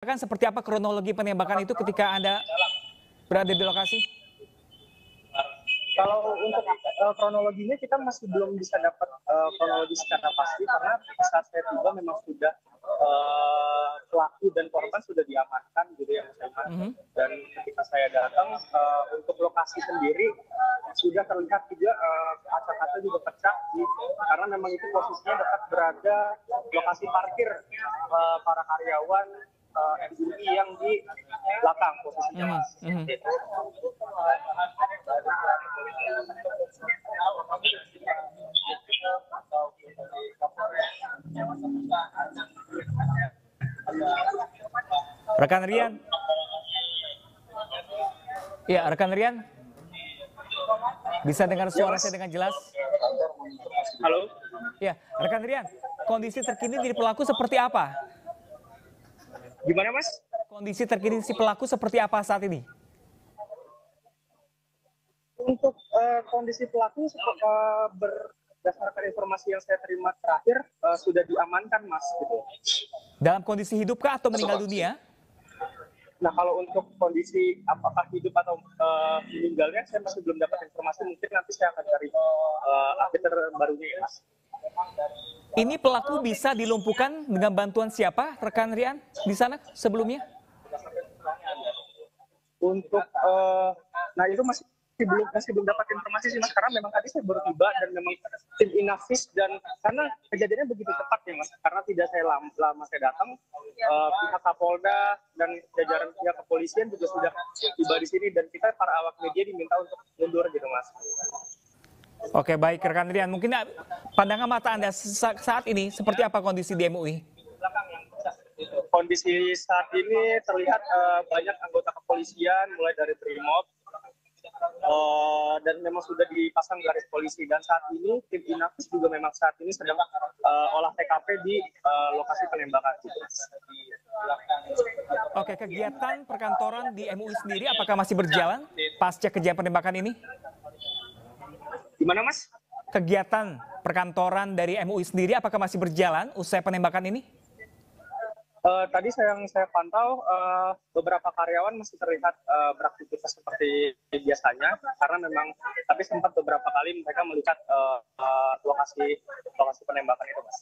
Kan seperti apa kronologi penembakan itu ketika Anda berada di lokasi? Kalau untuk kronologinya kita masih belum bisa dapat kronologi secara pasti karena saat saya tiba memang sudah pelaku dan korban sudah diamankan gitu ya Mas Iman. Dan ketika saya datang untuk lokasi sendiri sudah terlihat juga kaca-kaca juga pecah karena memang itu posisinya dekat berada lokasi parkir para karyawan MUI yang di belakang posisinya. Rekan Rian. Ya, rekan Rian. Bisa dengar suara saya dengan jelas? Halo? Ya, rekan Rian. Kondisi terkini dari pelaku seperti apa? Gimana Mas? Kondisi terkini si pelaku seperti apa saat ini? Untuk kondisi pelaku berdasarkan informasi yang saya terima terakhir sudah diamankan Mas gitu. Dalam kondisi hidupkah atau meninggal dunia? Nah kalau untuk kondisi apakah hidup atau meninggalnya saya masih belum dapat informasi, mungkin nanti saya akan cari update terbarunya ya Mas. Ini pelaku bisa dilumpuhkan dengan bantuan siapa, rekan Rian, di sana sebelumnya? Untuk, nah itu masih belum dapat informasi sih Mas, karena memang tadi saya baru tiba dan memang tim Inavis dan karena kejadiannya begitu cepat ya Mas, karena tidak saya lama saya datang, pihak Kapolda dan jajaran pihak kepolisian juga sudah tiba di sini dan kita para awak media diminta untuk mundur gitu Mas. Oke, baik rekan Rian, mungkin pandangan mata Anda saat ini seperti apa kondisi di MUI? Kondisi saat ini terlihat banyak anggota kepolisian mulai dari Brimob dan memang sudah dipasang garis polisi dan saat ini tim Inavis juga memang saat ini sedang olah TKP di lokasi penembakan. Oke, kegiatan perkantoran di MUI sendiri apakah masih berjalan pasca kejadian penembakan ini? Gimana Mas? Kegiatan perkantoran dari MUI sendiri apakah masih berjalan usai penembakan ini? Tadi yang saya pantau beberapa karyawan masih terlihat beraktivitas seperti biasanya karena memang tapi sempat beberapa kali mereka melihat lokasi penembakan itu Mas.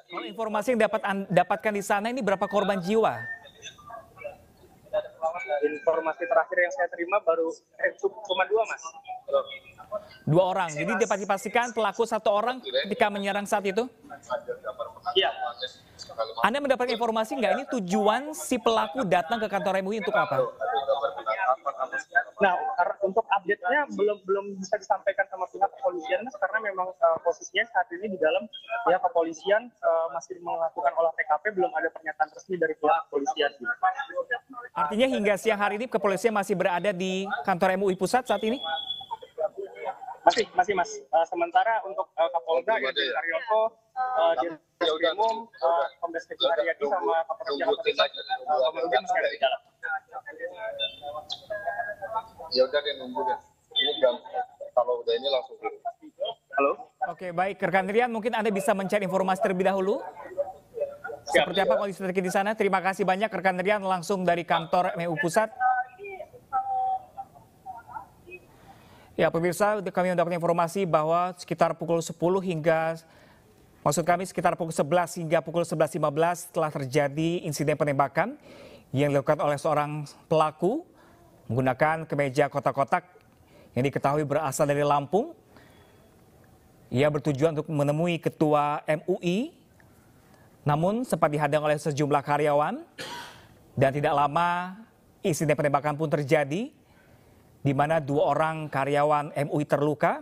Kalau informasi yang dapatkan di sana ini berapa korban jiwa? Informasi terakhir yang saya terima baru cuma 2 Mas. 2 orang. Jadi dapat dipastikan pelaku 1 orang ketika menyerang saat itu? Iya. Anda mendapatkan informasi nggak ini tujuan si pelaku datang ke kantor MUI untuk apa? Nah, untuk update-nya belum bisa disampaikan sama pihak kepolisian Mas, karena memang posisinya saat ini di dalam pihak kepolisian masih melakukan olah TKP, belum ada pernyataan resmi dari pihak kepolisian. Artinya hingga siang hari ini kepolisian masih berada di kantor MUI pusat saat ini? Masih Mas. Sementara untuk Kapolda, Irjen Karyoto, Dirjen Umum, Kombes Kecil Haryadi sama Kapolda Jakarta Pusat, kemudian masih ada di dalam. Ya udah deh nunggu deh. Ini kalau udah ini langsung. Halo. Oke, baik rekan Rian, mungkin Anda bisa mencari informasi terlebih dahulu. Seperti apa kondisi terkini di sana? Terima kasih banyak rekan Rian langsung dari kantor MUI Pusat. Ya pemirsa, kami mendapatkan informasi bahwa sekitar pukul 10 hingga, maksud kami sekitar pukul 11 hingga pukul 11.15 telah terjadi insiden penembakan yang dilakukan oleh seorang pelaku menggunakan kemeja kotak-kotak yang diketahui berasal dari Lampung. Ia bertujuan untuk menemui ketua MUI, namun sempat dihadang oleh sejumlah karyawan dan tidak lama insiden penembakan pun terjadi, di mana 2 orang karyawan MUI terluka,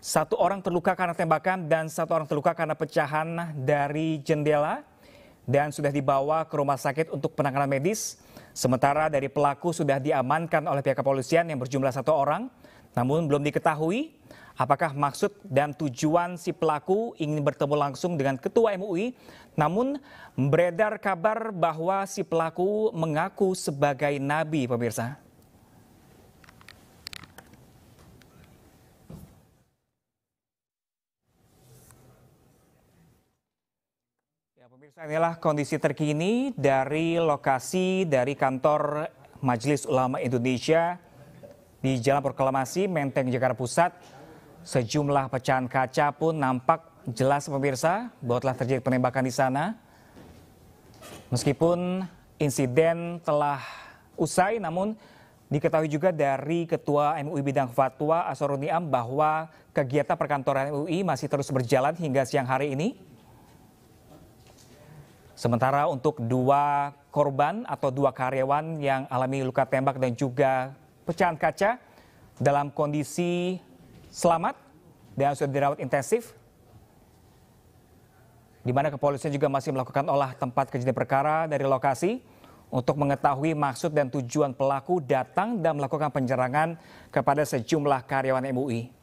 1 orang terluka karena tembakan dan 1 orang terluka karena pecahan dari jendela dan sudah dibawa ke rumah sakit untuk penanganan medis. Sementara dari pelaku sudah diamankan oleh pihak kepolisian yang berjumlah 1 orang, namun belum diketahui apakah maksud dan tujuan si pelaku ingin bertemu langsung dengan ketua MUI. Namun beredar kabar bahwa si pelaku mengaku sebagai nabi pemirsa. Ya, pemirsa. Inilah kondisi terkini dari lokasi dari kantor Majelis Ulama Indonesia di Jalan Proklamasi, Menteng, Jakarta Pusat. Sejumlah pecahan kaca pun nampak jelas pemirsa bahwa telah terjadi penembakan di sana. Meskipun insiden telah usai, namun diketahui juga dari Ketua MUI Bidang Fatwa Asrorun Niam bahwa kegiatan perkantoran MUI masih terus berjalan hingga siang hari ini. Sementara untuk 2 korban atau 2 karyawan yang alami luka tembak dan juga pecahan kaca dalam kondisi selamat dan sudah dirawat intensif, di mana kepolisian juga masih melakukan olah tempat kejadian perkara dari lokasi untuk mengetahui maksud dan tujuan pelaku datang dan melakukan penyerangan kepada sejumlah karyawan MUI.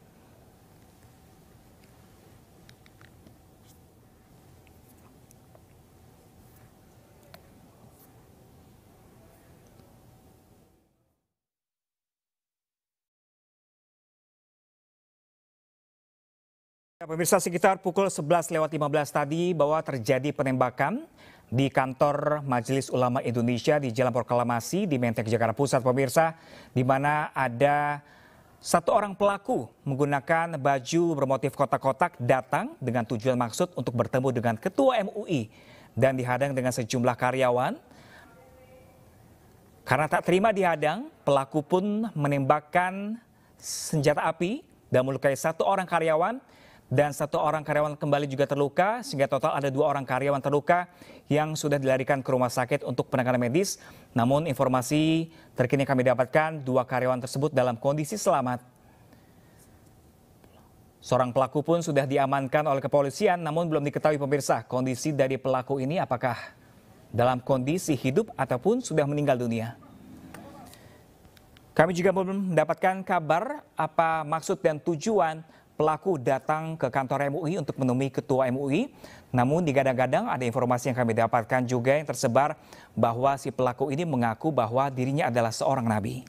Pemirsa, sekitar pukul 11:15 tadi bahwa terjadi penembakan di kantor Majelis Ulama Indonesia di Jalan Proklamasi di Menteng, Jakarta Pusat, pemirsa, di mana ada 1 orang pelaku menggunakan baju bermotif kotak-kotak datang dengan tujuan maksud untuk bertemu dengan Ketua MUI dan dihadang dengan sejumlah karyawan. Karena tak terima dihadang, pelaku pun menembakkan senjata api dan melukai 1 orang karyawan. Dan 1 orang karyawan kembali juga terluka, sehingga total ada 2 orang karyawan terluka yang sudah dilarikan ke rumah sakit untuk penanganan medis. Namun informasi terkini kami dapatkan 2 karyawan tersebut dalam kondisi selamat. Seorang pelaku pun sudah diamankan oleh kepolisian, namun belum diketahui pemirsa kondisi dari pelaku ini apakah dalam kondisi hidup ataupun sudah meninggal dunia. Kami juga belum mendapatkan kabar apa maksud dan tujuan pelaku datang ke kantor MUI untuk menemui Ketua MUI. Namun digadang-gadang ada informasi yang kami dapatkan juga yang tersebar bahwa si pelaku ini mengaku bahwa dirinya adalah seorang nabi.